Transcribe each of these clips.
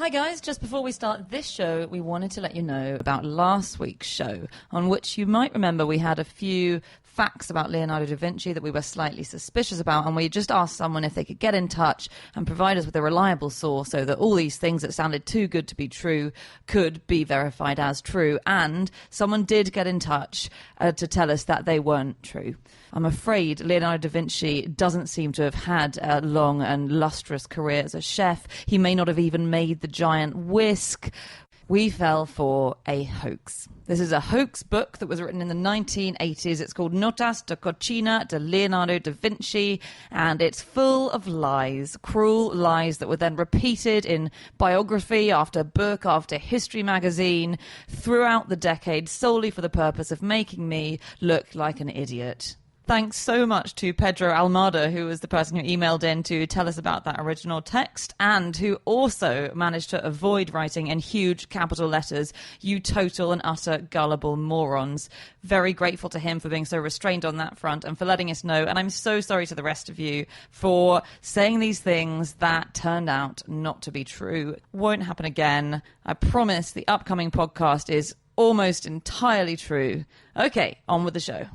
Hi guys, just before we start this show, we wanted to let you know about last week's show, on which you might remember we had a few facts about Leonardo da Vinci that we were slightly suspicious about, and we just asked someone if they could get in touch and provide us with a reliable source so that all these things that sounded too good to be true could be verified as true. And someone did get in touch to tell us that they weren't true. I'm afraid Leonardo da Vinci doesn't seem to have had a long and lustrous career as a chef. He may not have even made the giant whisk. We fell for a hoax. This is a hoax book that was written in the 1980s. It's called Notas de Cocina de Leonardo da Vinci, and it's full of lies, cruel lies that were then repeated in biography after book after history magazine throughout the decade, solely for the purpose of making me look like an idiot. Thanks so much to Pedro Almada, who was the person who emailed in to tell us about that original text, and who also managed to avoid writing in huge capital letters, "You total and utter gullible morons." Very grateful to him for being so restrained on that front and for letting us know. And I'm so sorry to the rest of you for saying these things that turned out not to be true. Won't happen again. I promise the upcoming podcast is almost entirely true. Okay, on with the show.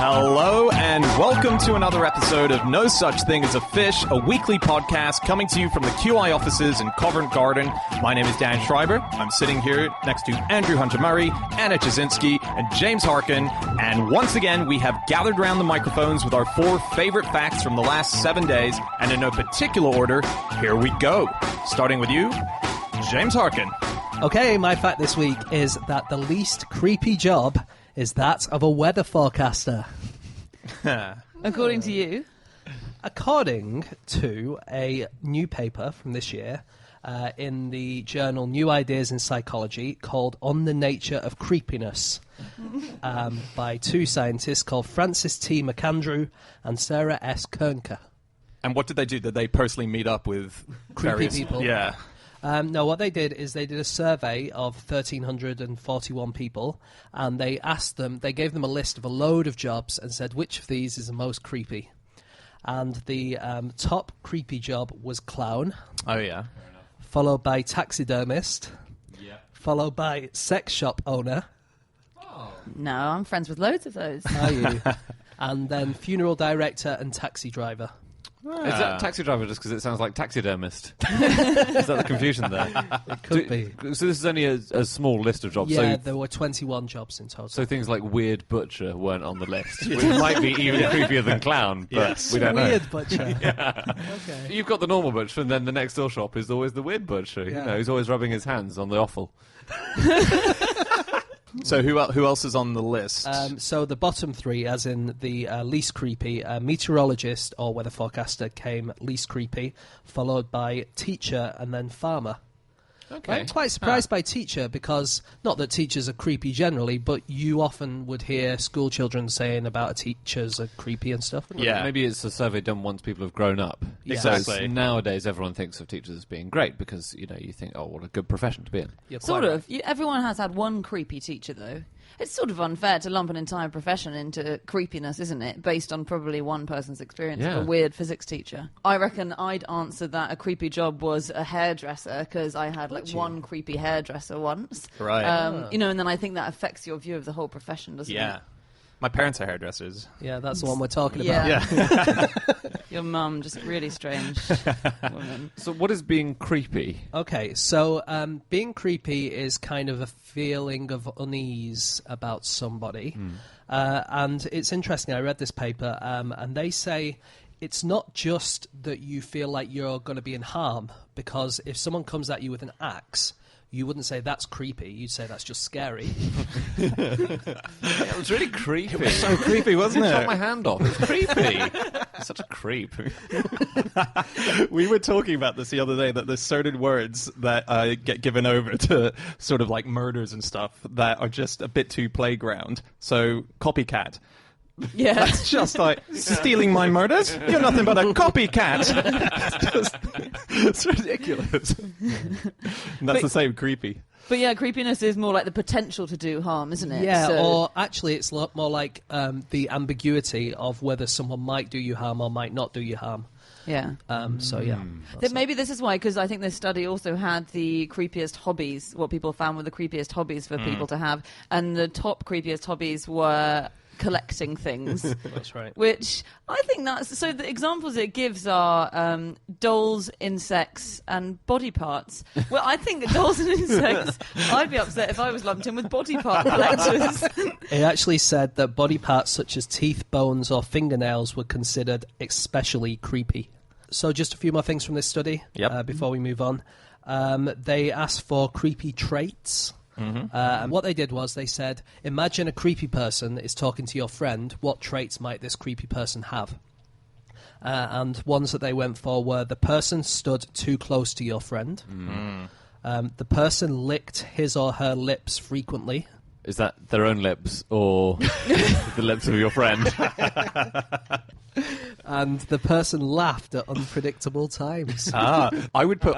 Hello and welcome to another episode of No Such Thing as a Fish, a weekly podcast coming to you from the QI offices in Covent Garden. My name is Dan Schreiber. I'm sitting here next to Andrew Hunter-Murray, Anna Jasinski, and James Harkin. And once again, we have gathered around the microphones with our 4 favorite facts from the last 7 days. And in no particular order, here we go. Starting with you, James Harkin. Okay, my fact this week is that the least creepy job is that of a weather forecaster. According to you? According to a new paper from this year in the journal New Ideas in Psychology called On the Nature of Creepiness by 2 scientists called Francis T. McAndrew and Sarah S. Kernker. And what did they do? Did they personally meet up with Creepy various people? Yeah. No, what they did is they did a survey of 1,341 people, and they gave them a list of a load of jobs and said, which of these is the most creepy? And the top creepy job was clown. Oh, yeah. Followed by taxidermist. Yeah. Followed by sex shop owner. Oh. No, I'm friends with loads of those. Are you? And then funeral director and taxi driver. Ah. Is that taxi driver just because it sounds like taxidermist? Is that the confusion there? It could be. So this is only a small list of jobs. Yeah, so, there were 21 jobs in total. So things like weird butcher weren't on the list, which might be even creepier than clown, but we don't know. Weird butcher. Yeah. Okay. You've got the normal butcher, and then the next door shop is always the weird butcher. Yeah. You know, he's always rubbing his hands on the offal. So who else is on the list? So the bottom 3, as in the least creepy, meteorologist or weather forecaster came least creepy, followed by teacher and then farmer. Okay. I'm quite surprised by teacher because, not that teachers are creepy generally, but you often would hear school children saying about a teachers are creepy and stuff. Yeah. Maybe it's a survey done once people have grown up. Yeah. Exactly. So nowadays everyone thinks of teachers as being great because, you know, you think, oh, what a good profession to be in. You're quite Sort right. of. Everyone has had one creepy teacher, though. It's sort of unfair to lump an entire profession into creepiness, isn't it? Based on probably one person's experience Yeah. of a weird physics teacher. I reckon I'd answer that a creepy job was a hairdresser, because I had one creepy hairdresser once. Right. You know, and then I think that affects your view of the whole profession, doesn't Yeah. it? My parents are hairdressers. Yeah, that's the one we're talking Yeah. about. Your mum, just really strange woman. So what is being creepy? Okay, so being creepy is kind of a feeling of unease about somebody. And it's interesting, I read this paper, and they say it's not just that you feel like you're going to be in harm, because if someone comes at you with an axe, you wouldn't say that's creepy, you'd say that's just scary. It was really creepy. It was so creepy, wasn't Shot it? my hand off. It's creepy. Such a creep. We were talking about this the other day, that there's certain words that get given over to sort of like murders and stuff that are just a bit too playground. So, copycat. Yeah. That's just like stealing my murders. You're nothing but a copycat. It's ridiculous. And that's the same creepy. But yeah, creepiness is more like the potential to do harm, isn't it? Yeah, So- or actually it's a lot more like the ambiguity of whether someone might do you harm or might not do you harm. yeah. So yeah. Maybe this is why, because I think this study also had the creepiest hobbies, what people found were the creepiest hobbies for people to have. And the top creepiest hobbies were collecting things. That's right. Which I think that's... So the examples it gives are dolls, insects, and body parts. Well, I think dolls and insects, I'd be upset if I was lumped in with body part collectors. It actually said that body parts such as teeth, bones, or fingernails were considered especially creepy. So just a few more things from this study before we move on. They asked for creepy traits. And what they did was they said, imagine a creepy person is talking to your friend. What traits might this creepy person have? And ones that they went for were the person stood too close to your friend. The person licked his or her lips frequently. Is that their own lips or the lips of your friend? And the person laughed at unpredictable times. I would put...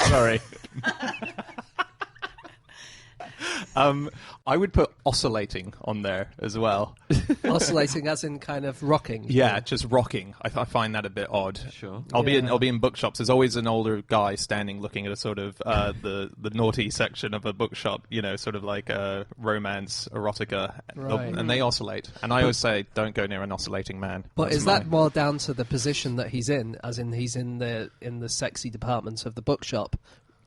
Sorry. I would put oscillating on there as well. Oscillating as in kind of rocking. Yeah, just rocking. I find that a bit odd. Sure. I'll be in bookshops. There's always an older guy standing looking at a sort of the naughty section of a bookshop. You know, sort of like romance, erotica, Right. and they oscillate. And I always say, don't go near an oscillating man. But That's is my- that more down to the position that he's in, as in he's in the sexy department of the bookshop?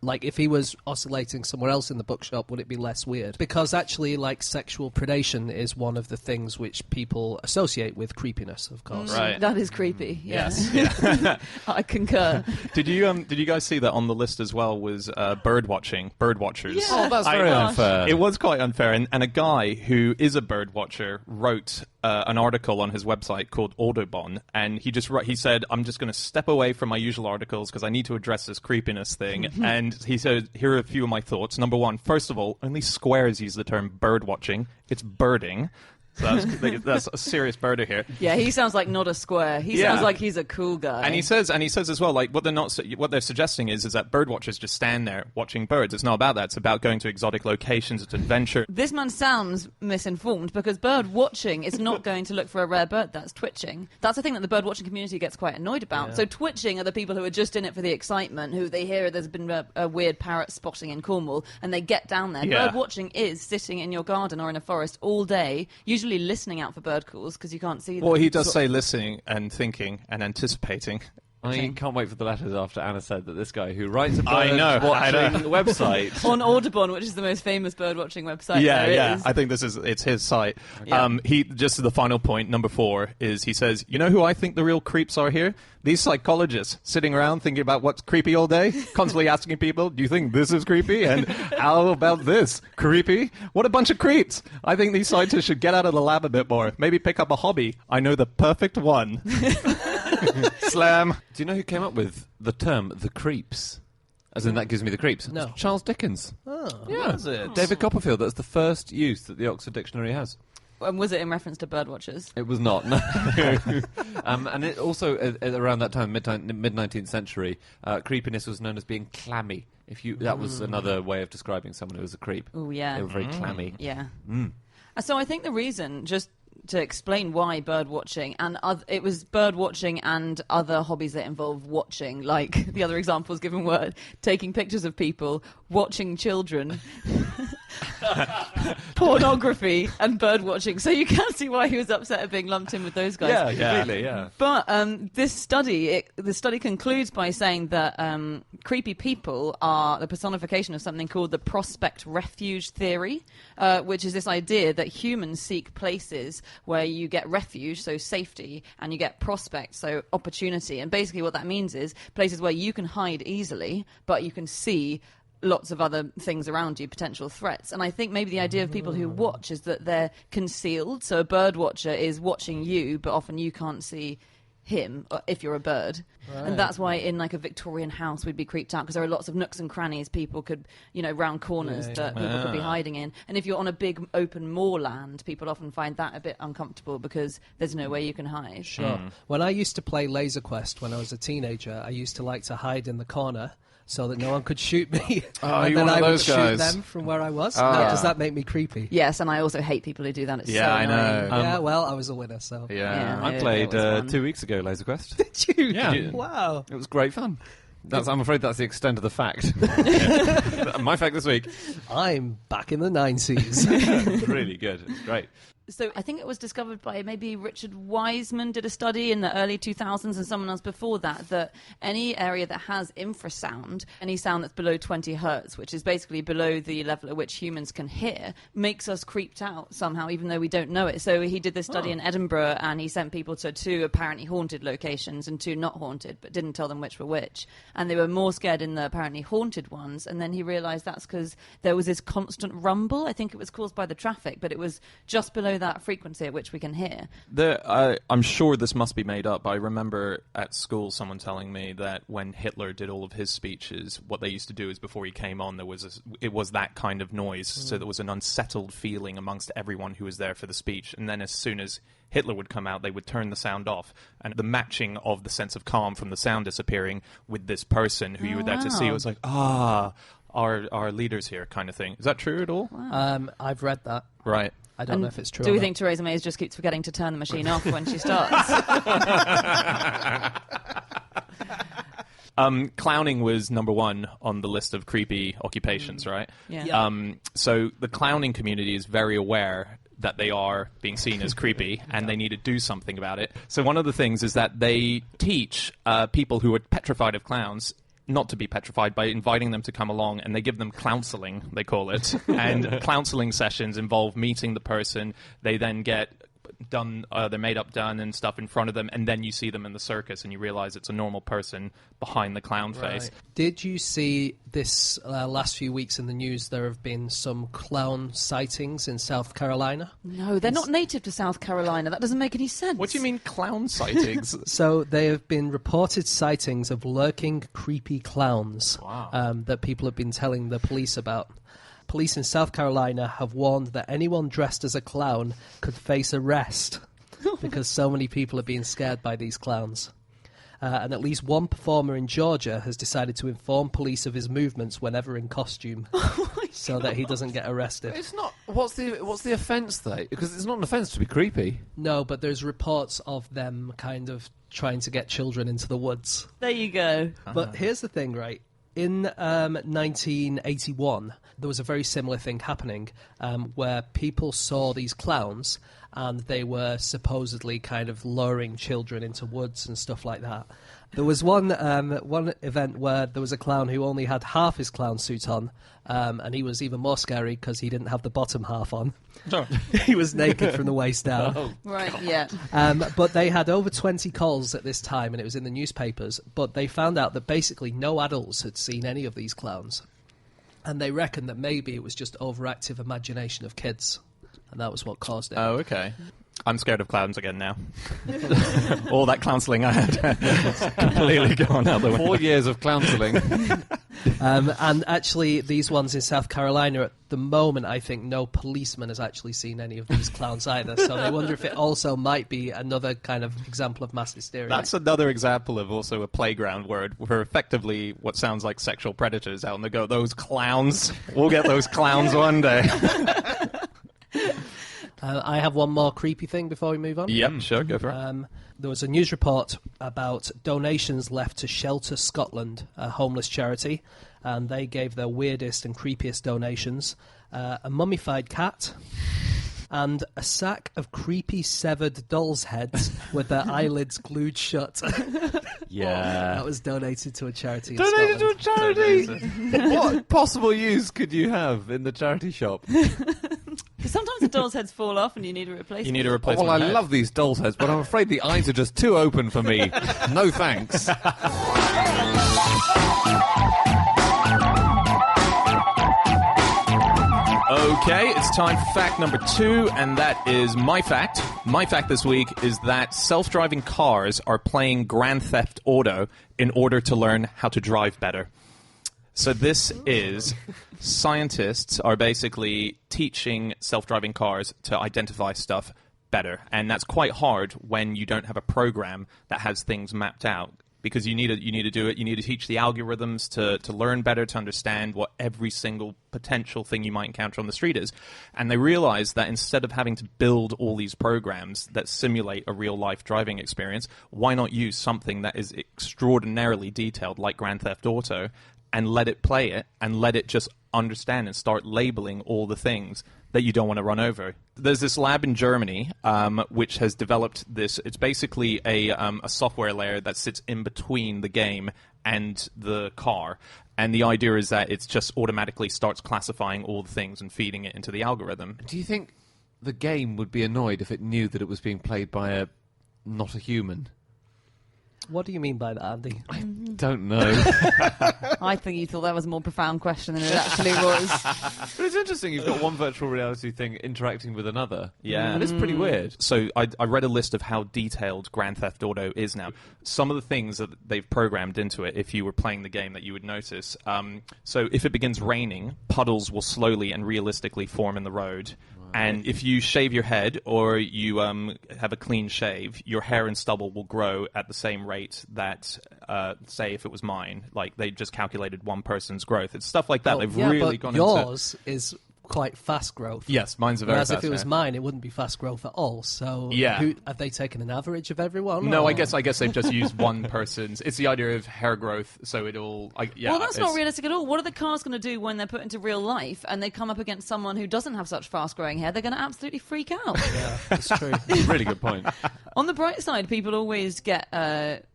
Like, if he was oscillating somewhere else in the bookshop, would it be less weird? Because actually, like, sexual predation is one of the things which people associate with creepiness, of course. Right. That is creepy. Yes. Yeah. I concur. Did you guys see that on the list as well was bird watching, bird watchers? Yeah. Oh, That's very unfair. It was quite unfair, and a guy who is a bird watcher wrote an article on his website called Audubon, and he said, I'm just going to step away from my usual articles because I need to address this creepiness thing. And he said, here are a few of my thoughts. Number one, first of all, only squares use the term bird watching. It's birding. So that's a serious birder here. Yeah, he sounds like not a square. He sounds like he's a cool guy. And he says as well, like what they're suggesting is that bird watchers just stand there watching birds. It's not about that. It's about going to exotic locations. It's adventure. This man sounds misinformed because bird watching is not going to look for a rare bird that's twitching. That's the thing that the bird watching community gets quite annoyed about. Yeah. So twitching are the people who are just in it for the excitement, who they hear there's been a weird parrot spotting in Cornwall, and they get down there. Yeah. Bird watching is sitting in your garden or in a forest all day, usually listening out for bird calls because you can't see them. Well, he does say listening and thinking and anticipating. I can't wait for the letters after Anna said that this guy who writes a I know. bird-watching website... On Audubon, which is the most famous bird watching website. Yeah, there yeah. is. I think it's his site. Yeah. He just the final point, number 4, is he says, you know who I think the real creeps are here? These psychologists sitting around thinking about what's creepy all day, constantly asking people, do you think this is creepy? And how about this? Creepy? What a bunch of creeps. I think these scientists should get out of the lab a bit more. Maybe pick up a hobby. I know the perfect one. Slam. Do you know who came up with the term the creeps? As in, that gives me the creeps. No. It's Charles Dickens. Oh. Yeah. Was it? David Copperfield. That's the first use that the Oxford Dictionary has. And was it in reference to bird watchers? It was not. No. And it also, around that time, mid-19th century, creepiness was known as being clammy. That was another way of describing someone who was a creep. Oh, yeah. They were very clammy. Yeah. So I think the reason, just to explain why bird watching, and it was bird watching and other hobbies that involve watching, like the other examples given were taking pictures of people, watching children, pornography, and bird watching. So you can see why he was upset at being lumped in with those guys. Yeah, completely, yeah. But the study concludes by saying that creepy people are the personification of something called the prospect refuge theory, which is this idea that humans seek places where you get refuge, so safety, and you get prospect, so opportunity. And basically what that means is places where you can hide easily, but you can see lots of other things around you, potential threats. And I think maybe the idea of people who watch is that they're concealed. So a bird watcher is watching you, but often you can't see him if you're a bird. Right. And that's why in like a Victorian house we'd be creeped out, because there are lots of nooks and crannies people could, round corners that people could be hiding in. And if you're on a big open moorland, people often find that a bit uncomfortable because there's no way you can hide. Sure. When I used to play Laser Quest when I was a teenager, I used to like to hide in the corner so that no one could shoot me. And then I would shoot them from where I was. Does that make me creepy? Yes, and I also hate people who do that. It's so I annoying. know. Well, I was a winner, so... Yeah, I played 2 weeks ago, Laser Quest. Did you? Yeah. Wow. It was great fun. I'm afraid that's the extent of the fact. My fact this week. I'm back in the 90s. Really good. It's great. So I think it was discovered by maybe Richard Wiseman did a study in the early 2000s and someone else before that any area that has infrasound, any sound that's below 20 hertz, which is basically below the level at which humans can hear, makes us creeped out somehow, even though we don't know it. So he did this study in Edinburgh, and he sent people to 2 apparently haunted locations and 2 not haunted, but didn't tell them which were which. And they were more scared in the apparently haunted ones. And then he realised that's because there was this constant rumble. I think it was caused by the traffic, but it was just below that frequency at which we can hear. I'm sure this must be made up, but I remember at school someone telling me that when Hitler did all of his speeches, what they used to do is before he came on, it was that kind of noise, so there was an unsettled feeling amongst everyone who was there for the speech, and then as soon as Hitler would come out, they would turn the sound off, and the matching of the sense of calm from the sound disappearing with this person who you were there to see, it was like, our leader's here kind of thing. Is that true at all? Wow. I've read that. Right. I don't know if it's true. Do we think Theresa May just keeps forgetting to turn the machine off when she starts? Clowning was number 1 on the list of creepy occupations, right? Yeah. So the clowning community is very aware that they are being seen as creepy and they need to do something about it. So one of the things is that they teach people who are petrified of clowns not to be petrified by inviting them to come along, and they give them counselling, they call it. And counselling sessions involve meeting the person. They then get done, their made-up done and stuff in front of them, and then you see them in the circus and you realise it's a normal person behind the clown face. Did you see this last few weeks in the news? There have been some clown sightings in South Carolina. No, they're not native to South Carolina. That doesn't make any sense. What do you mean clown sightings? So there have been reported sightings of lurking creepy clowns that people have been telling the police about. Police in South Carolina have warned that anyone dressed as a clown could face arrest because so many people are being scared by these clowns. And at least one performer in Georgia has decided to inform police of his movements whenever in costume, so that he doesn't get arrested. It's not. What's the offence though? Because it's not an offence to be creepy. No, but there's reports of them kind of trying to get children into the woods. There you go. But here's the thing, right? In 1981, there was a very similar thing happening where people saw these clowns and they were supposedly kind of luring children into woods and stuff like that. There was one event where there was a clown who only had half his clown suit on, and he was even more scary because he didn't have the bottom half on. Oh. He was naked from the waist down. Oh, right, God. Yeah. But they had over 20 calls at this time, and it was in the newspapers. But they found out that basically no adults had seen any of these clowns. And they reckon that maybe it was just overactive imagination of kids. And that was what caused it. Oh, okay. I'm scared of clowns again now. All that counselling I had completely gone out the window. 4 years of counselling. And actually, these ones in South Carolina, at the moment, I think no policeman has actually seen any of these clowns either. So they wonder if it also might be another kind of example of mass hysteria. That's another example of also a playground word for effectively what sounds like sexual predators out on the go. Those clowns. We'll get those clowns one day. I have one more creepy thing before we move on. Yep, sure, go for it. There was a news report about donations left to Shelter Scotland, a homeless charity, and they gave their weirdest and creepiest donations. A mummified cat and a sack of creepy severed dolls' heads with their eyelids glued shut. Yeah. That was donated to a charity in Donated to a Scotland. charity? What possible use could you have in the charity shop? Sometimes the doll's heads fall off and you need a replacement. You need a replacement Well, I head. love these dolls' heads, but I'm afraid the eyes are just too open for me. No thanks. Okay, it's time for fact number 2, and that is my fact. My fact this week is that self-driving cars are playing Grand Theft Auto in order to learn how to drive better. So this is, scientists are basically teaching self-driving cars to identify stuff better. And that's quite hard when you don't have a program that has things mapped out. Because you need to do it. You need to teach the algorithms to learn better, to understand what every single potential thing you might encounter on the street is. And they realize that instead of having to build all these programs that simulate a real-life driving experience, why not use something that is extraordinarily detailed, like Grand Theft Auto, and let it play it, and let it just understand and start labeling all the things that you don't want to run over. There's this lab in Germany which has developed this. It's basically a software layer that sits in between the game and the car. And the idea is that it just automatically starts classifying all the things and feeding it into the algorithm. Do you think the game would be annoyed if it knew that it was being played by not a human? What do you mean by that, Andy? I don't know. I think you thought that was a more profound question than it actually was. But it's interesting. You've got one virtual reality thing interacting with another. Yeah. And it's pretty weird. So I read a list of how detailed Grand Theft Auto is now. Some of the things that they've programmed into it, if you were playing the game, that you would notice. So if it begins raining, puddles will slowly and realistically form in the road. And if you shave your head or you have a clean shave, your hair and stubble will grow at the same rate that, say, if it was mine. Like, they just calculated one person's growth. It's stuff like that. They've really gone into... yours is quite fast growth. Yes, mine's a very Whereas fast if it was growth. mine, it wouldn't be fast growth at all. So Yeah. have they taken an average of everyone? No, or? I guess they've just used one person's. It's the idea of hair growth, so it'll... Well, that's not realistic at all. What are the cars going to do when they're put into real life and they come up against someone who doesn't have such fast-growing hair? They're going to absolutely freak out. Yeah, it's true. Really good point. On the bright side, people always get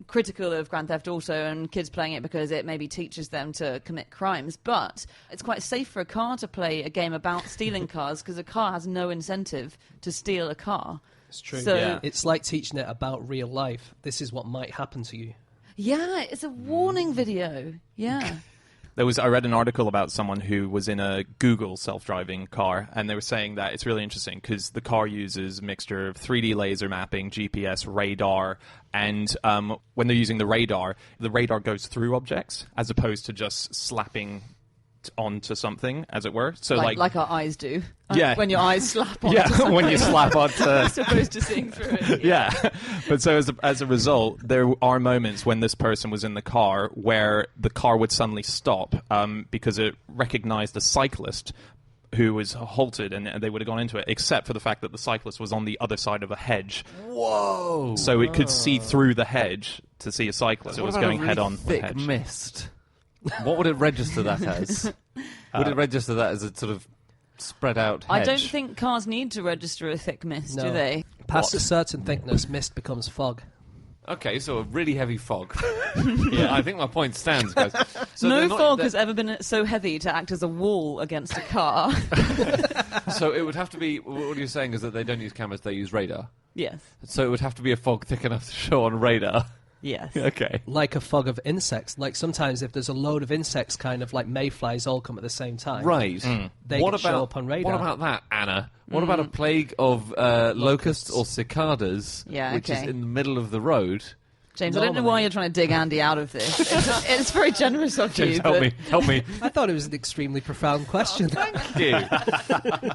critical of Grand Theft Auto and kids playing it because it maybe teaches them to commit crimes. But it's quite safe for a car to play a game about stealing cars because a car has no incentive to steal a car. It's true. So, Yeah. It's like teaching it about real life. This is what might happen to you. Yeah, it's a warning video. Yeah. I read an article about someone who was in a Google self-driving car, and they were saying that it's really interesting because the car uses a mixture of 3D laser mapping, GPS, radar, and when they're using the radar goes through objects as opposed to just slapping onto something, as it were. So like our eyes do. Yeah. When your eyes slap onto yeah, something. when you slap onto... You're supposed to seeing through it. Yeah, but so as a result, there are moments when this person was in the car where the car would suddenly stop because it recognized a cyclist who was halted, and they would have gone into it, except for the fact that the cyclist was on the other side of a hedge. Whoa! So it could see through the hedge to see a cyclist. It was going head on the thick hedge. mist. What would it register that as? Would it register that as a sort of spread out hedge? I don't think cars need to register a thick mist, do No. they? Past a certain thickness, mist becomes fog. Okay, so a really heavy fog. Yeah, I think my point stands, guys. So No they're not- fog they're- has ever been so heavy to act as a wall against a car. So it would have to be... What you're saying is that they don't use cameras, they use radar. Yes. So it would have to be a fog thick enough to show on radar. Yes. Okay. Like a fog of insects. Like sometimes if there's a load of insects, kind of like mayflies all come at the same time. Right. They what could show up on radar. What about that, Anna? What about a plague of locusts or cicadas, Yeah, which is okay. in the middle of the road? James, I don't know why Normally. you're trying to dig Andy out of this. It's very generous of James, you. help but me, help me. I thought it was an extremely profound question. Thank you.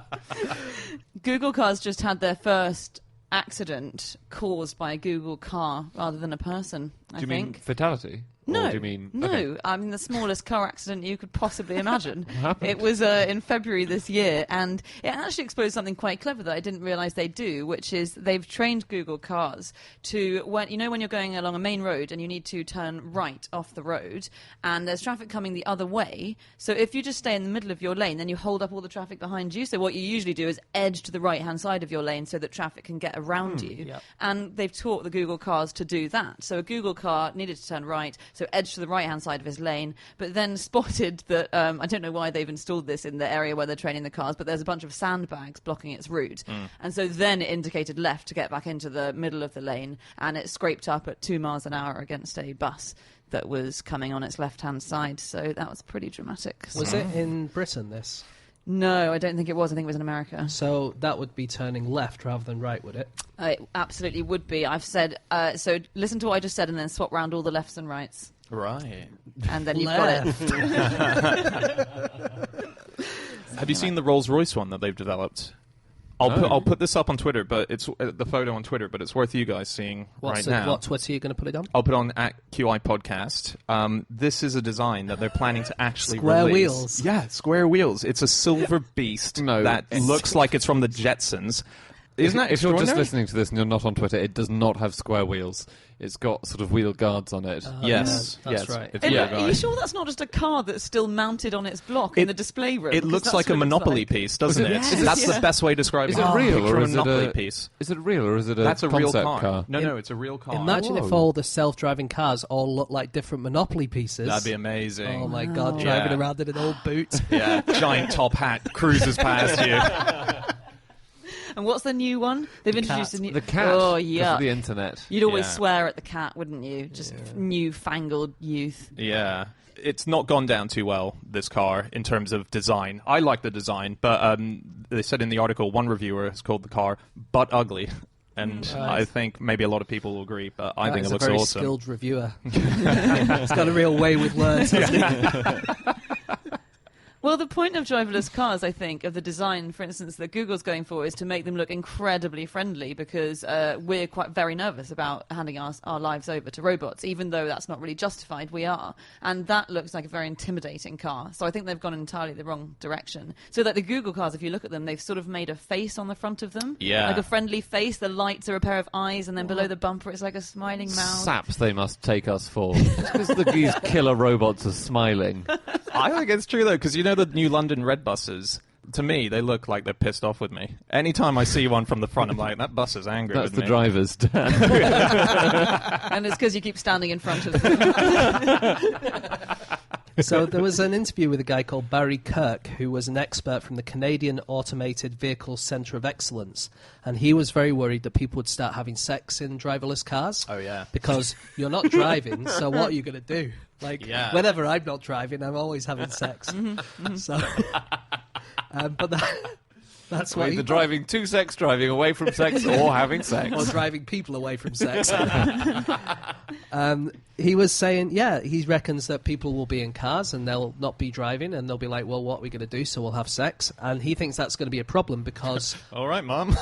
Google cars just had their first accident caused by a Google car rather than a person, I Do you think. mean fatality? No, Or do you mean... no. Okay. I mean the smallest car accident you could possibly imagine. happened? It was in February this year, and it actually exposed something quite clever that I didn't realise they do, which is they've trained Google cars to when you're going along a main road and you need to turn right off the road, and there's traffic coming the other way. So if you just stay in the middle of your lane, then you hold up all the traffic behind you. So what you usually do is edge to the right-hand side of your lane so that traffic can get around you. Yep. And they've taught the Google cars to do that. So a Google car needed to turn right, so edge to the right-hand side of his lane, but then spotted that, I don't know why they've installed this in the area where they're training the cars, but there's a bunch of sandbags blocking its route. And so then it indicated left to get back into the middle of the lane, and it scraped up at 2 miles an hour against a bus that was coming on its left-hand side. So that was pretty dramatic. Was it in Britain, this? No, I don't think it was. I think it was in America. So that would be turning left rather than right, would it? It absolutely would be. I've said, so listen to what I just said and then swap round all the lefts and rights. Right. And then you've got it. Have you seen the Rolls-Royce one that they've developed? I'll put this up on Twitter, but it's the photo on Twitter, but it's worth you guys seeing now. What Twitter are you going to put it on? I'll put on at QI Podcast. This is a design that they're planning to actually Square release. wheels. Yeah, square wheels. It's a silver beast that looks like it's from the Jetsons. Isn't that If you're just extraordinary? listening to this and you're not on Twitter, it does not have square wheels. It's got sort of wheel guards on it. Yes, that's yes, right. it's Are wheel you guards. sure that's not just a car that's still mounted on its block in the display room? It 'Cause looks that's like what a it looks Monopoly like. piece, doesn't it? Yes. That's Yeah. the best way to describe Is it. it real, Picture or a is it Monopoly a piece? Is it real, or is it a That's a real concept car. No, it's a real car. Imagine if Whoa. all the self-driving cars all look like different Monopoly pieces. That'd be amazing. Oh my God, Yeah. driving around in an old boot. Yeah, giant top hat cruises past you. And what's the new one? They've introduced a new... The cat. Oh, Because yeah. of the internet. You'd always Yeah. swear at the cat, wouldn't you? Just newfangled youth. Yeah. It's not gone down too well, this car, in terms of design. I like the design, but they said in the article, one reviewer has called the car butt ugly. And I think maybe a lot of people will agree, but I think it looks a very awesome. skilled reviewer. He's got a real way with words, hasn't he? Well, the point of driverless cars, I think, of the design, for instance, that Google's going for is to make them look incredibly friendly because we're quite very nervous about handing our lives over to robots, even though that's not really justified, we are. And that looks like a very intimidating car. So I think they've gone entirely the wrong direction. So that the Google cars, if you look at them, they've sort of made a face on the front of them. Yeah. Like a friendly face. The lights are a pair of eyes, and then below the bumper it's like a smiling mouth. Saps they must take us for. Because these killer robots are smiling. I think it's true, though, because you know the new London red buses? To me, they look like they're pissed off with me. Anytime I see one from the front, I'm like, that bus is angry That's with the me. drivers, Dan. And it's because you keep standing in front of them. So there was an interview with a guy called Barry Kirk, who was an expert from the Canadian Automated Vehicle Centre of Excellence, and he was very worried that people would start having sex in driverless cars. Oh, yeah. Because you're not driving, so what are you going to do? Like, Yeah. whenever I'm not driving, I'm always having sex. So, but that's what Either driving to sex, driving away from sex, or having sex. or driving people away from sex. He was saying, he reckons that people will be in cars and they'll not be driving, and they'll be like, well, what are we going to do? So we'll have sex. And he thinks that's going to be a problem because... All right, Mum.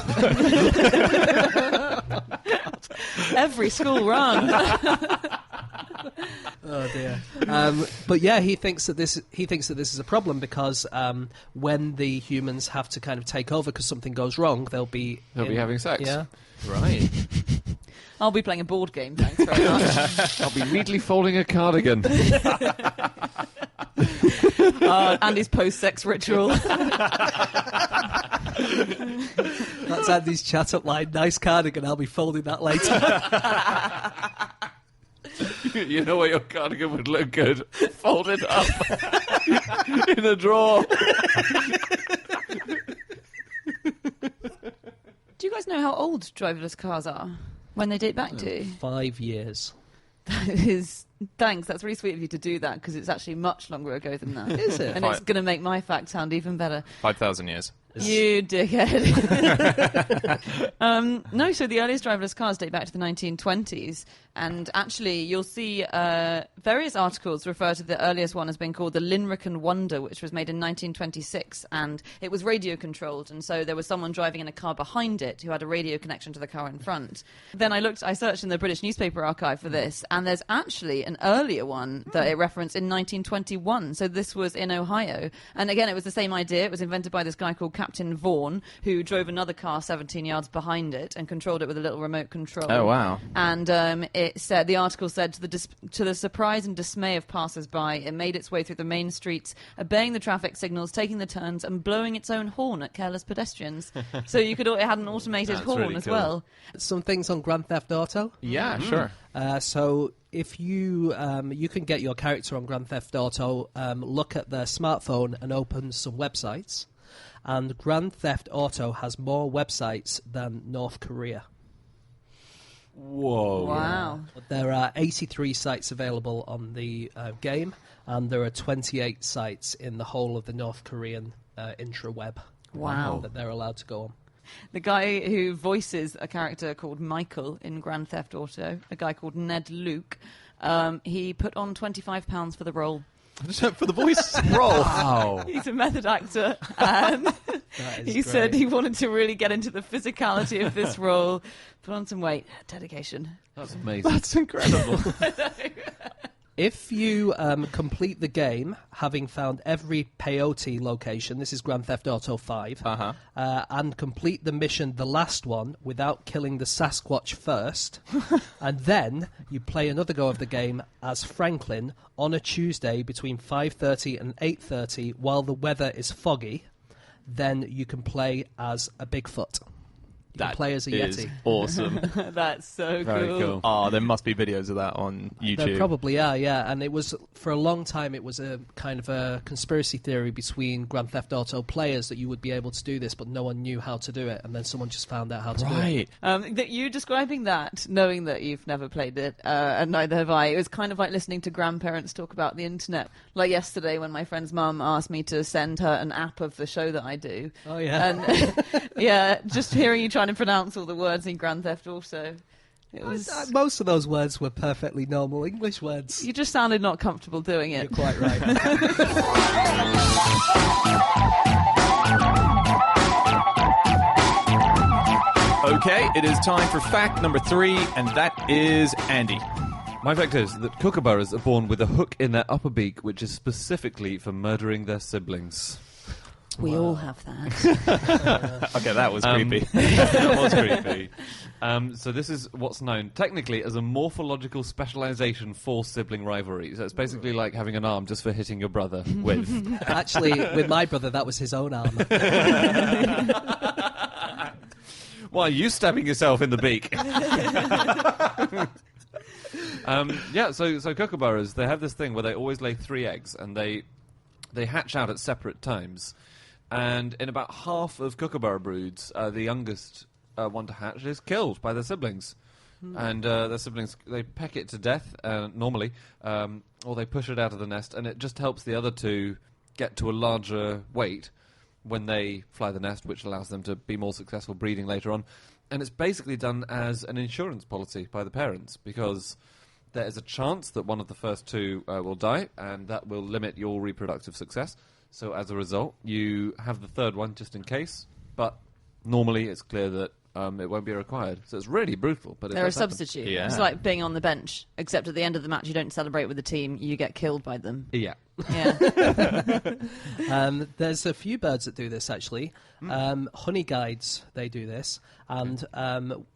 Every school run. Oh dear. But yeah, he thinks that this is a problem because when the humans have to kind of take over because something goes wrong, they'll be having sex. Yeah. Right. I'll be playing a board game, thanks very much. I'll be neatly folding a cardigan. Andy's post-sex ritual. That's Andy's chat up line. Nice cardigan. I'll be folding that later. You know where your cardigan would look good? Folded up in a drawer. Do you guys know how old driverless cars are? When they date back to? 5 years. That is... Thanks, that's really sweet of you to do that, because it's actually much longer ago than that. Is it? And it's going to make my fact sound even better. 5,000 years. You dickhead. No, so the earliest driverless cars date back to the 1920s. And actually, you'll see various articles refer to the earliest one as being called the Linrickan Wonder, which was made in 1926. And it was radio-controlled. And so there was someone driving in a car behind it who had a radio connection to the car in front. Then I searched in the British newspaper archive for this. And there's actually an earlier one that it referenced in 1921. So this was in Ohio. And again, it was the same idea. It was invented by this guy called Captain Vaughan, who drove another car 17 yards behind it and controlled it with a little remote control. Oh, wow. And it said, the article said, to the surprise and dismay of passers-by, it made its way through the main streets, obeying the traffic signals, taking the turns, and blowing its own horn at careless pedestrians. So it had an automated That's horn really as cool. well. Some things on Grand Theft Auto. Yeah, sure. So if you you can get your character on Grand Theft Auto, look at their smartphone and open some websites. And Grand Theft Auto has more websites than North Korea. Whoa. Wow. There are 83 sites available on the game, and there are 28 sites in the whole of the North Korean intraweb. Wow. That they're allowed to go on. The guy who voices a character called Michael in Grand Theft Auto, a guy called Ned Luke, he put on £25 for the role. For the voice role. Wow. He's a method actor, and he said he wanted to really get into the physicality of this role, put on some weight, dedication. That's amazing. That's incredible. If you complete the game, having found every peyote location, this is Grand Theft Auto 5, and complete the mission, the last one, without killing the Sasquatch first, and then you play another go of the game as Franklin on a Tuesday between 5:30 and 8:30 while the weather is foggy, then you can play as a Bigfoot. You can play as a is Yeti. Awesome. That's so Very cool. Oh, there must be videos of that on YouTube. There probably are, yeah. And it was, for a long time, it was a kind of a conspiracy theory between Grand Theft Auto players that you would be able to do this, but no one knew how to do it. And then someone just found out how to do it. Right. That you describing that, knowing that you've never played it, and neither have I, it was kind of like listening to grandparents talk about the internet. Like yesterday when my friend's mum asked me to send her an app of the show that I do. Oh, yeah. And yeah, just hearing you trying to pronounce all the words in Grand Theft Auto. It was... Most of those words were perfectly normal English words. You just sounded not comfortable doing it. You're quite right. Okay, it is time for fact number 3, and that is Andy. My fact is that kookaburras are born with a hook in their upper beak, which is specifically for murdering their siblings. We all have that. Okay, that was creepy. That was creepy. So this is what's known technically as a morphological specialization for sibling rivalry. So it's basically like having an arm just for hitting your brother with. Actually, with my brother, that was his own arm. Why are you stabbing yourself in the beak? So kookaburras, they have this thing where they always lay 3 eggs, and they hatch out at separate times. And in about half of kookaburra broods, the youngest one to hatch is killed by their siblings. And their siblings, they peck it to death, normally, or they push it out of the nest, and it just helps the other two get to a larger weight when they fly the nest, which allows them to be more successful breeding later on. And it's basically done as an insurance policy by the parents, because there is a chance that one of the first 2 will die, and that will limit your reproductive success. So as a result, you have the 3rd one just in case, but normally it's clear that it won't be required. So it's really brutal. But They're a substitute. Yeah. It's like being on the bench, except at the end of the match you don't celebrate with the team, you get killed by them. Yeah. Yeah. There's a few birds that do this, actually. Honey guides, they do this. And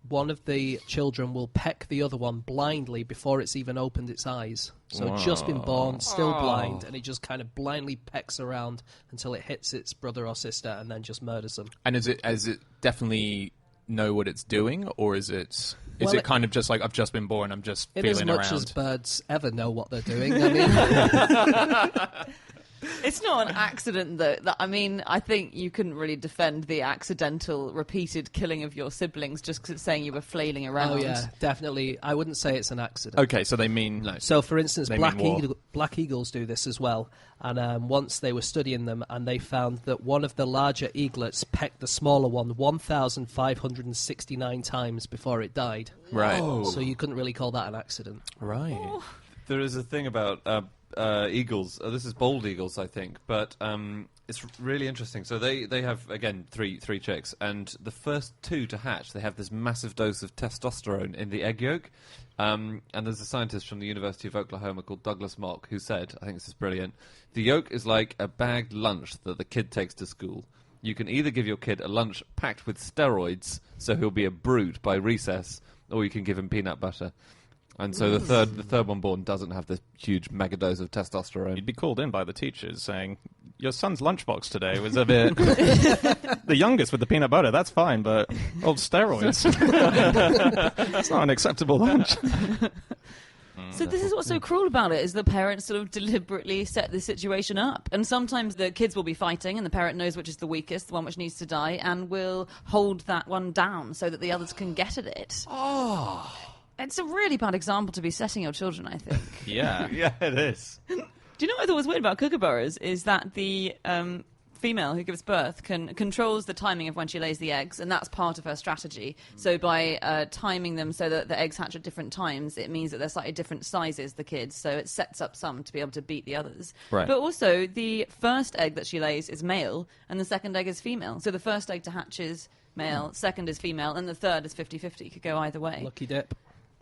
one of the children will peck the other one blindly before it's even opened its eyes. So just been born, still blind, and it just kind of blindly pecks around until it hits its brother or sister and then just murders them. And is it definitely know what it's doing, or is it Well, kind of just like, I've just been born, I'm just in feeling as around? much as birds ever know what they're doing, I mean... It's not an accident, though. I think you couldn't really defend the accidental, repeated killing of your siblings just because it's saying you were flailing around. Oh, yeah, definitely. I wouldn't say it's an accident. Okay, so they mean... No. So, for instance, They mean war. black eagles do this as well. And once they were studying them, and they found that one of the larger eaglets pecked the smaller one 1,569 times before it died. Right. So you couldn't really call that an accident. Right. There is a thing about eagles. This is bald eagles, I think, but it's really interesting. So they have, again, three chicks, and the first 2 to hatch, they have this massive dose of testosterone in the egg yolk. And there's a scientist from the University of Oklahoma called Douglas Mock who said, I think this is brilliant, the yolk is like a bagged lunch that the kid takes to school. You can either give your kid a lunch packed with steroids, so he'll be a brute by recess, or you can give him peanut butter. And so the third one born doesn't have this huge mega dose of testosterone. You'd be called in by the teachers saying, your son's lunchbox today was a bit... The youngest with the peanut butter, that's fine, but steroids. It's not an acceptable lunch. So this is what's so cruel about it, is the parents sort of deliberately set the situation up. And sometimes the kids will be fighting and the parent knows which is the weakest, the one which needs to die, and will hold that one down so that the others can get at it. Oh... It's a really bad example to be setting your children, I think. Yeah. Yeah, it is. Do you know what I thought was weird about kookaburras is that the female who gives birth controls the timing of when she lays the eggs, and that's part of her strategy. So by timing them so that the eggs hatch at different times, it means that they're slightly different sizes, the kids, so it sets up some to be able to beat the others. Right. But also, the first egg that she lays is male, and the second egg is female. So the first egg to hatch is male, second is female, and the third is 50-50. Could go either way. Lucky dip.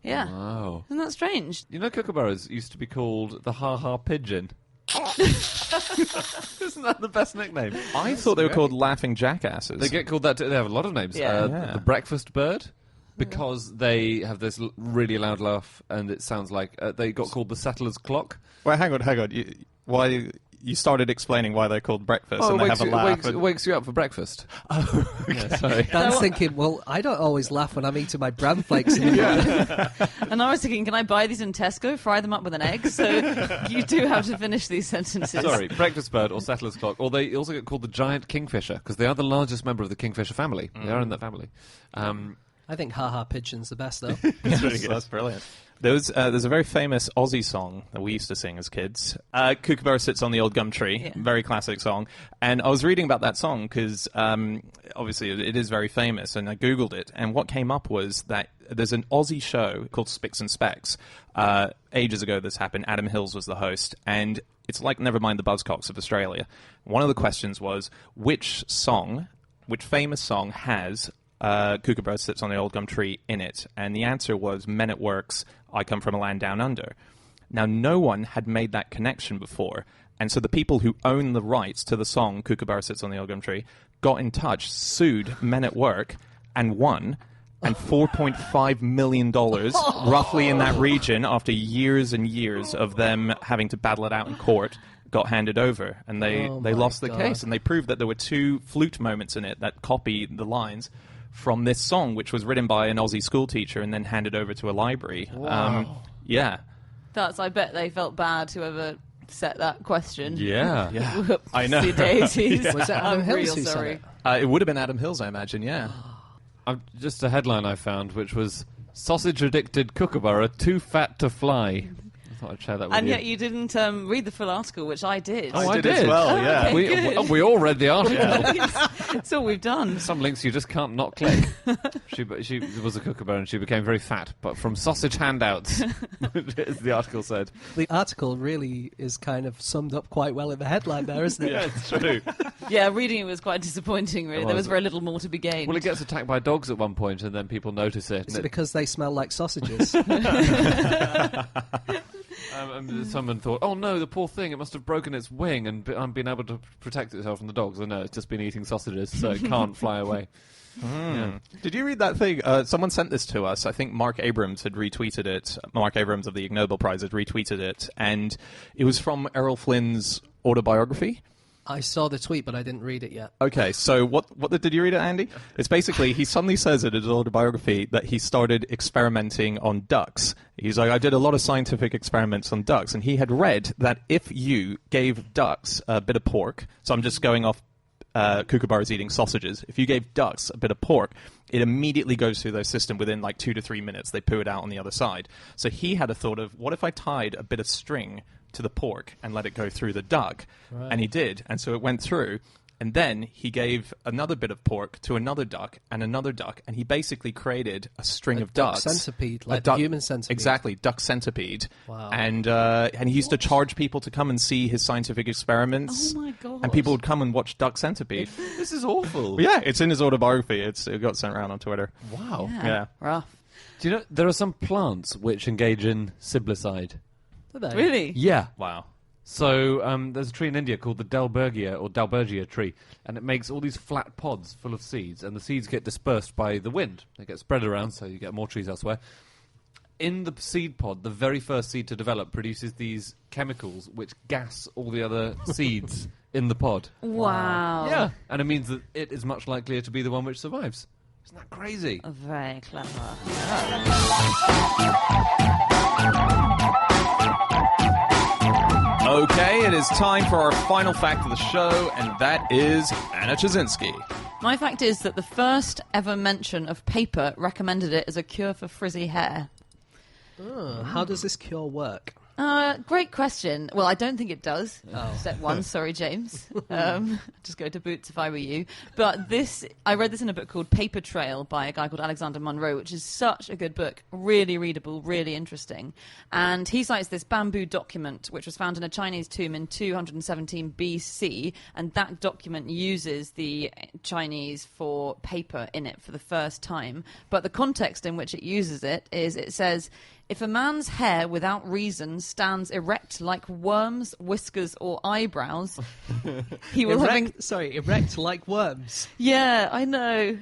Yeah. Wow. Isn't that strange? You know, kookaburras used to be called the ha-ha pigeon. Isn't that the best nickname? I thought they were called laughing jackasses. They get called that too. They have a lot of names. Yeah. The breakfast bird, because they have this really loud laugh, and it sounds like they got called the settler's clock. Well, hang on. Why you started explaining why they're called breakfast, and they have a laugh. Wakes you up for breakfast. Oh, okay. Yeah, sorry. Dan's thinking, well, I don't always laugh when I'm eating my bran flakes in the morning. And I was thinking, can I buy these in Tesco, fry them up with an egg? So you do have to finish these sentences. Sorry, breakfast bird or settler's clock. Or they also get called the giant kingfisher, because they are the largest member of the kingfisher family. They are in that family. I think Ha-Ha Pigeon's the best, though. That's brilliant. There's a very famous Aussie song that we used to sing as kids. Kookaburra Sits on the Old Gum Tree. Yeah. Very classic song. And I was reading about that song because obviously it is very famous, and I Googled it. And what came up was that there's an Aussie show called Spicks and Specks. Ages ago this happened. Adam Hills was the host. And it's like Nevermind the Buzzcocks of Australia. One of the questions was, which famous song has Kookaburra Sits on the Old Gum Tree in it? And the answer was Men at Work's I Come From a Land Down Under. Now, no one had made that connection before, and so the people who own the rights to the song Kookaburra Sits on the Old Gum Tree got in touch, sued Men at Work, and won, and $4.5 million, roughly in that region, after years and years of them having to battle it out in court, got handed over, and they lost the case, and they proved that there were two flute moments in it that copy the lines from this song, which was written by an Aussie school teacher and then handed over to a library. Wow. Yeah. I bet they felt bad, whoever set that question. Yeah. Whoops, I know. daisies. Was that Adam I'm Hills real who said sorry. it? It would have been Adam Hills, I imagine, yeah. Just a headline I found, which was sausage-addicted kookaburra too fat to fly. I thought I'd share that with And you. yet you didn't read the full article, which I did. Oh, I did as well, yeah. okay. Good. We all read the article. That's all we've done. Some links you just can't not click. She was a kookaburra and she became very fat, but from sausage handouts, as the article said. The article really is kind of summed up quite well in the headline there, isn't it? Yeah, it's true. Yeah, reading it was quite disappointing, really. There was very little more to be gained. Well, it gets attacked by dogs at one point, and then people notice it. Is it because they smell like sausages? And someone thought, oh no, the poor thing, it must have broken its wing and been able to protect itself from the dogs. And no, it's just been eating sausages, so it can't fly away. Yeah. Did you read that thing? Someone sent this to us. I think Mark Abrams had retweeted it. Mark Abrams of the Ig Nobel Prize had retweeted it. And it was from Errol Flynn's autobiography. I saw the tweet, but I didn't read it yet. Okay, so what did you read it, Andy? It's basically, he suddenly says in his autobiography that he started experimenting on ducks. He's like, I did a lot of scientific experiments on ducks, and he had read that if you gave ducks a bit of pork, so I'm just going off kookaburras eating sausages, if you gave ducks a bit of pork, it immediately goes through their system within like 2 to 3 minutes. They poo it out on the other side. So he had a thought of, what if I tied a bit of string to the pork and let it go through the duck? Right. And he did, and so it went through. And then he gave another bit of pork to another duck, and he basically created a string of duck ducks. centipede, like A duck- the human centipede. Exactly, duck centipede. Wow. And he used to charge people to come and see his scientific experiments. Oh my God. And people would come and watch Duck Centipede. This is awful. Yeah, it's in his autobiography. It got sent around on Twitter. Wow. Yeah. Rough. Do you know, there are some plants which engage in siblicide. Do they? Really? Yeah. Wow. So there's a tree in India called the Dalbergia tree, and it makes all these flat pods full of seeds, and the seeds get dispersed by the wind. They get spread around, so you get more trees elsewhere. In the seed pod, the very first seed to develop produces these chemicals which gas all the other seeds in the pod. Wow. Yeah, and it means that it is much likelier to be the one which survives. Isn't that crazy? Very clever. Okay, it is time for our final fact of the show, and that is Anna Chazinski. My fact is that the first ever mention of paper recommended it as a cure for frizzy hair. Oh, how does this cure work? Great question. Well, I don't think it does. Oh. Step one. Sorry, James. Just go to Boots if I were you. But I read this in a book called Paper Trail by a guy called Alexander Munro, which is such a good book. Really readable, really interesting. And he cites this bamboo document, which was found in a Chinese tomb in 217 BC. And that document uses the Chinese for paper in it for the first time. But the context in which it uses it is, it says, if a man's hair without reason stands erect like worms, whiskers, or eyebrows, he will erect like worms. Yeah, I know.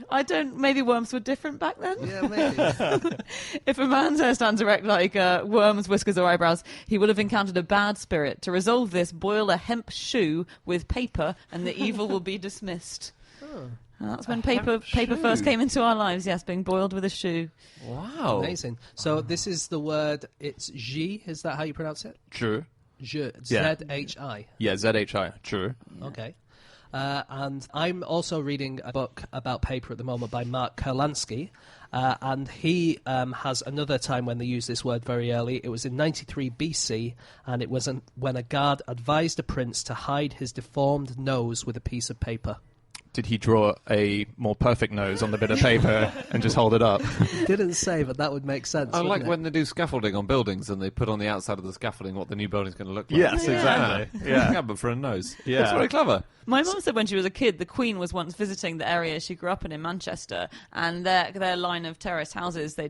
Maybe worms were different back then? Yeah, maybe. If a man's hair stands erect like worms, whiskers, or eyebrows, he will have encountered a bad spirit. To resolve this, boil a hemp shoe with paper, and the evil will be dismissed. Oh. That's when paper first came into our lives, yes, being boiled with a shoe. Wow. Amazing. So this is the word, it's Xi, is that how you pronounce it? True. Zhi. Yeah. Z-H-I. Yeah, Z-H-I. True. Yeah. Okay. And I'm also reading a book about paper at the moment by Mark Kurlansky. And he has another time when they used this word very early. It was in 93 BC, and it was when a guard advised a prince to hide his deformed nose with a piece of paper. Did he draw a more perfect nose on the bit of paper and just hold it up? Didn't say, but that would make sense. I like it? when they do scaffolding on buildings and they put on the outside of the scaffolding what the new building's going to look like. Yes, exactly. Yeah. But for a nose. Yeah. That's very clever. My mum said when she was a kid, the Queen was once visiting the area she grew up in Manchester, and their line of terrace houses, the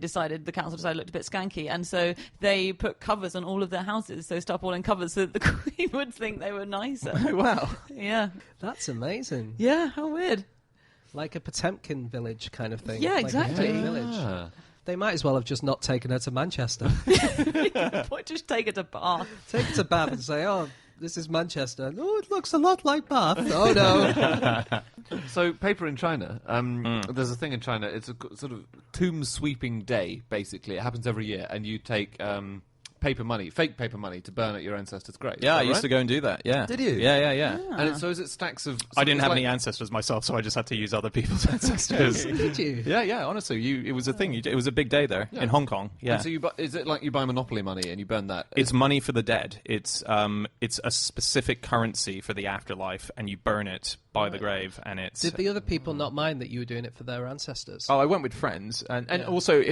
council decided looked a bit skanky, and so they put covers on all of their houses, so tarpaulin covers, so that the Queen would think they were nicer. Oh, wow. Yeah. That's amazing. Yeah, how weird. Like a Potemkin village kind of thing. Yeah, like exactly. a village. They might as well have just not taken her to Manchester. Why just take her to Bath? Take her to Bath and say, oh, this is Manchester. Oh, it looks a lot like Bath. Oh, no. So, paper in China, there's a thing in China, it's a sort of tomb sweeping day, basically. It happens every year, and you take paper money, fake paper money, to burn at your ancestors' graves. Yeah, I used right? to go and do that, yeah. Did you? Yeah. And so is it stacks of... I didn't have any ancestors myself, so I just had to use other people's ancestors. Did you? Yeah, honestly, it was a thing. It was a big day there in Hong Kong, yeah. And so is it like you buy Monopoly money and you burn that? It's money for the dead. It's a specific currency for the afterlife, and you burn it by the grave, and it's... Did the other people not mind that you were doing it for their ancestors? Oh, I went with friends, and also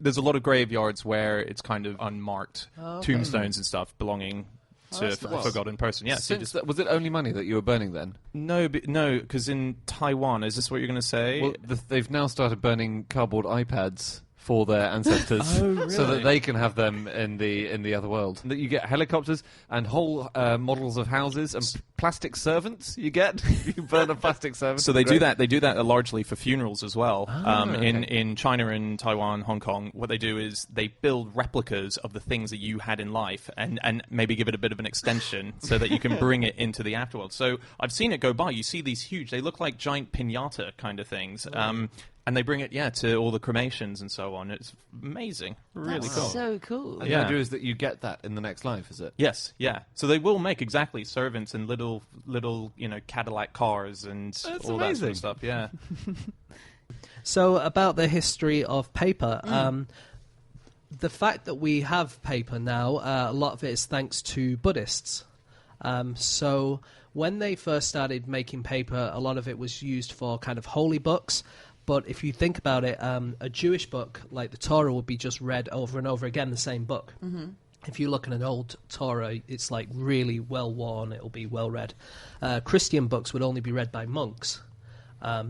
there's a lot of graveyards where it's kind of unmarked tombstones and stuff belonging to a forgotten person. Yeah, was it only money that you were burning then? No, because in Taiwan, is this what you're going to say? Well, they've now started burning cardboard iPads for their ancestors, so that they can have them in the other world. That you get helicopters and whole models of houses and plastic servants. You burn a plastic servant. So they do that. They do that largely for funerals as well. Okay. In China and Taiwan, Hong Kong, what they do is they build replicas of the things that you had in life, and maybe give it a bit of an extension so that you can bring it into the afterworld. So I've seen it go by. You see these huge. They look like giant piñata kind of things. And they bring it, to all the cremations and so on. It's amazing. Really cool. So cool. And the idea is that you get that in the next life, is it? Yes, yeah. So they will make exactly servants and little Cadillac cars and all that sort of stuff, yeah. So about the history of paper, the fact that we have paper now, a lot of it is thanks to Buddhists. So when they first started making paper, a lot of it was used for kind of holy books. But if you think about it, a Jewish book like the Torah would be just read over and over again, the same book. Mm-hmm. If you look at an old Torah, it's like really well worn, it'll be well read. Christian books would only be read by monks,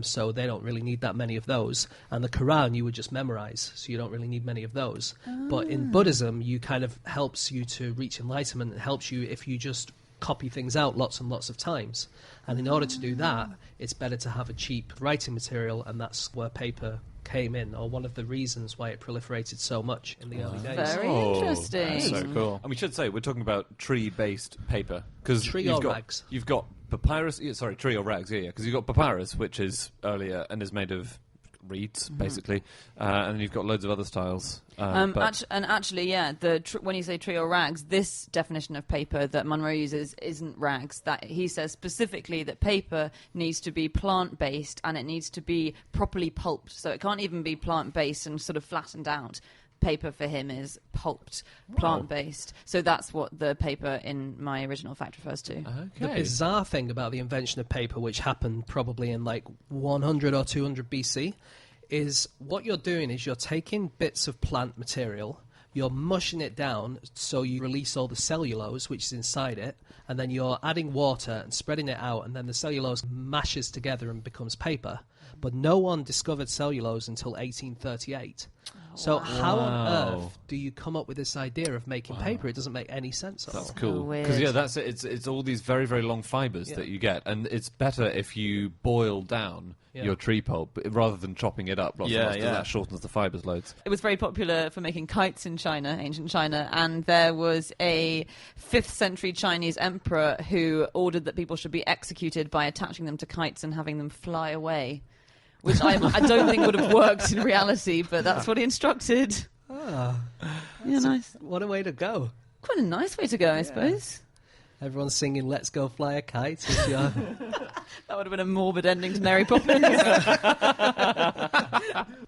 so they don't really need that many of those. And the Quran you would just memorize, so you don't really need many of those. But in Buddhism, you kind of helps you to reach enlightenment. It helps you if you just copy things out lots and lots of times. And in order to do that, it's better to have a cheap writing material, and that's where paper came in, or one of the reasons why it proliferated so much in the early days. Very interesting. That's so cool. And we should say we're talking about tree-based paper, because Tree or rags. You've got papyrus. Tree or rags. Yeah, because you've got papyrus, which is earlier and is made of reeds, basically, and then you've got loads of other styles. Actually, when you say tree or rags, this definition of paper that Munro uses isn't rags. That he says specifically that paper needs to be plant-based and it needs to be properly pulped. So it can't even be plant-based and sort of flattened out. paper for him is pulped, plant-based. So that's what the paper in my original fact refers to. The bizarre thing about the invention of paper, which happened probably in like 100 or 200 BC, is what you're doing is you're taking bits of plant material, you're mushing it down so you release all the cellulose which is inside it, and then you're adding water and spreading it out, and then the cellulose mashes together and becomes paper. But no one discovered cellulose until 1838. So how on earth do you come up with this idea of making paper? It doesn't make any sense at all. That's cool. weird. Because that's it. It's all these very, very long fibres that you get, and it's better if you boil down your tree pulp rather than chopping it up. Because that shortens the fibres loads. It was very popular for making kites in China, ancient China, and there was a 5th century Chinese emperor who ordered that people should be executed by attaching them to kites and having them fly away. Which I don't think would have worked in reality, but that's what he instructed. Yeah, nice. What a way to go. Quite a nice way to go, I suppose. Everyone's singing "Let's Go Fly a Kite." That would have been a morbid ending to Mary Poppins.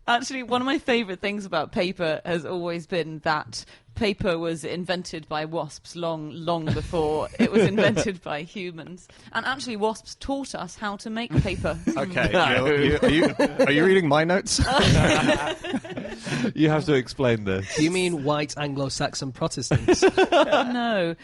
Actually, one of my favourite things about paper has always been that paper was invented by wasps long before it was invented by humans. And actually, wasps taught us how to make paper. Okay, are you reading my notes? You have to explain this. Do you mean white Anglo-Saxon Protestants? No.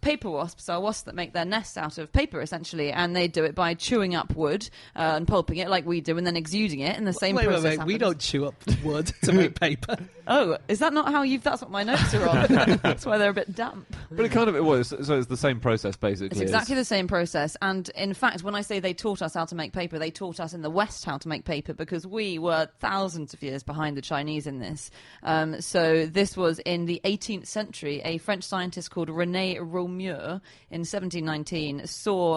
Paper wasps are wasps that make their nests out of paper, essentially, and they do it by chewing up wood and pulping it like we do, and then exuding it in the same process. Wait, we don't chew up wood to make paper. Oh, is that not how you've... That's what my notes are on. That's why they're a bit damp. But it was. So it's the same process, basically. It's exactly the same process. And in fact, when I say they taught us how to make paper, they taught us in the West how to make paper because we were thousands of years behind the Chinese in this. So this was in the 18th century. A French scientist called René Romeu in 1719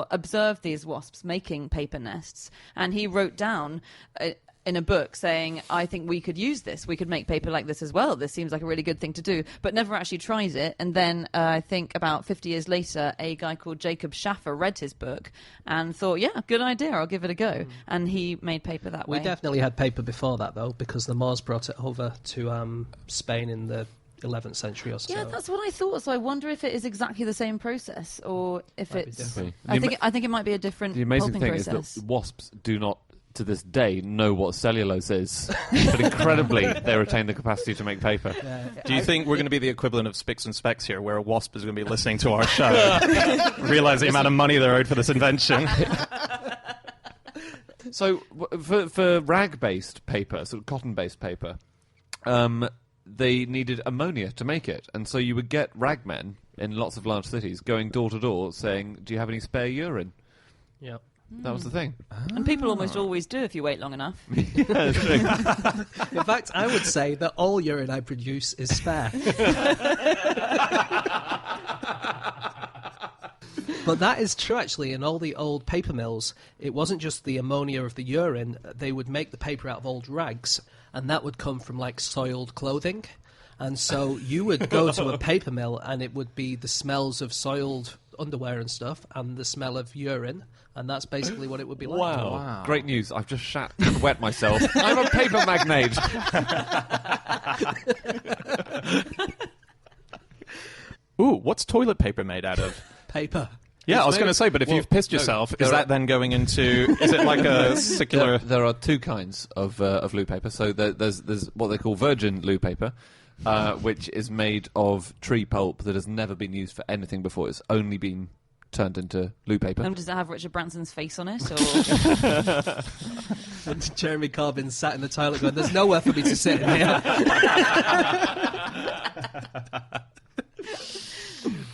observed these wasps making paper nests. And he wrote down... in a book saying, I think we could use this. We could make paper like this as well. This seems like a really good thing to do. But never actually tries it. And then I think about 50 years later, a guy called Jacob Schaffer read his book and thought, yeah, good idea. I'll give it a go. And he made paper that way. We definitely had paper before that, though, because the Moors brought it over to Spain in the 11th century or so. Yeah, that's what I thought. So I wonder if it is exactly the same process or if Might be it's... different. I think it might be a different The amazing pulping thing process. is that wasps do not, to this day, know what cellulose is. But incredibly, they retain the capacity to make paper. Do you think we're going to be the equivalent of Spicks and Specks here, where a wasp is going to be listening to our show, realise the amount of money they owed for this invention? So, for rag-based paper, sort of cotton-based paper, they needed ammonia to make it. And so you would get ragmen in lots of large cities going door to door saying, do you have any spare urine? Yeah. That was the thing. And people almost always do if you wait long enough. In fact, I would say that all urine I produce is spare. But that is true, actually. In all the old paper mills, it wasn't just the ammonia of the urine. They would make the paper out of old rags, and that would come from, like, soiled clothing. And so you would go to a paper mill, and it would be the smells of soiled underwear and stuff, and the smell of urine, and that's basically what it would be like. Wow. Great news. I've just shat and wet myself. I'm a paper magnate. Ooh, what's toilet paper made out of? Paper. Yeah, I was going to say, but if you've pissed yourself, is that then going into... Is it like a circular... There are two kinds of loo paper. So there's what they call virgin loo paper, which is made of tree pulp that has never been used for anything before. It's only been turned into loo paper. Does it have Richard Branson's face on it? Or... And Jeremy Corbyn sat in the toilet going, there's nowhere for me to sit in here.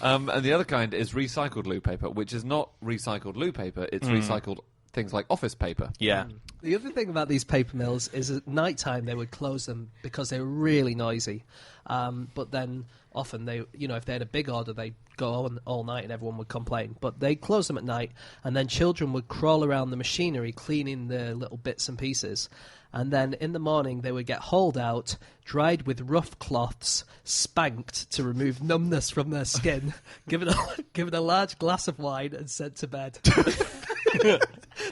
And the other kind is recycled loo paper, which is not recycled loo paper, it's recycled things like office paper. Yeah. The other thing about these paper mills is at night time they would close them because they were really noisy. But then often they, if they had a big order, they'd go on all night and everyone would complain. But they'd close them at night, and then children would crawl around the machinery cleaning the little bits and pieces. And then in the morning they would get hauled out, dried with rough cloths, spanked to remove numbness from their skin, given a large glass of wine and sent to bed.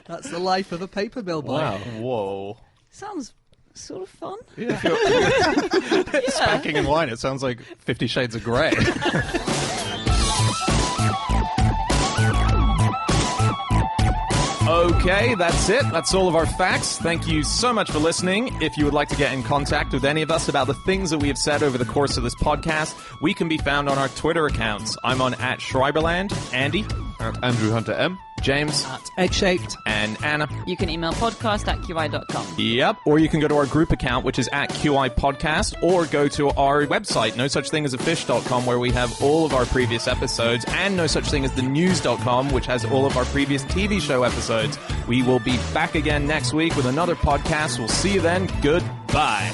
That's the life of a paper mill boy. Wow. Whoa. Sounds sort of fun. Yeah. Spanking and wine. It sounds like 50 Shades of Grey. Okay, that's it. That's all of our facts. Thank you so much for listening. If you would like to get in contact with any of us about the things that we have said over the course of this podcast, we can be found on our Twitter accounts. I'm on @Schreiberland. Andy? Andrew Hunter M. James? Egg-shaped. And Anna? You can email podcast@qi.com. Yep. Or you can go to our group account, which is @QI Podcast, or go to our website, nosuchthingasafish.com, where we have all of our previous episodes, and nosuchthingasthenews.com, which has all of our previous TV show episodes. We will be back again next week with another podcast. We'll see you then. Goodbye.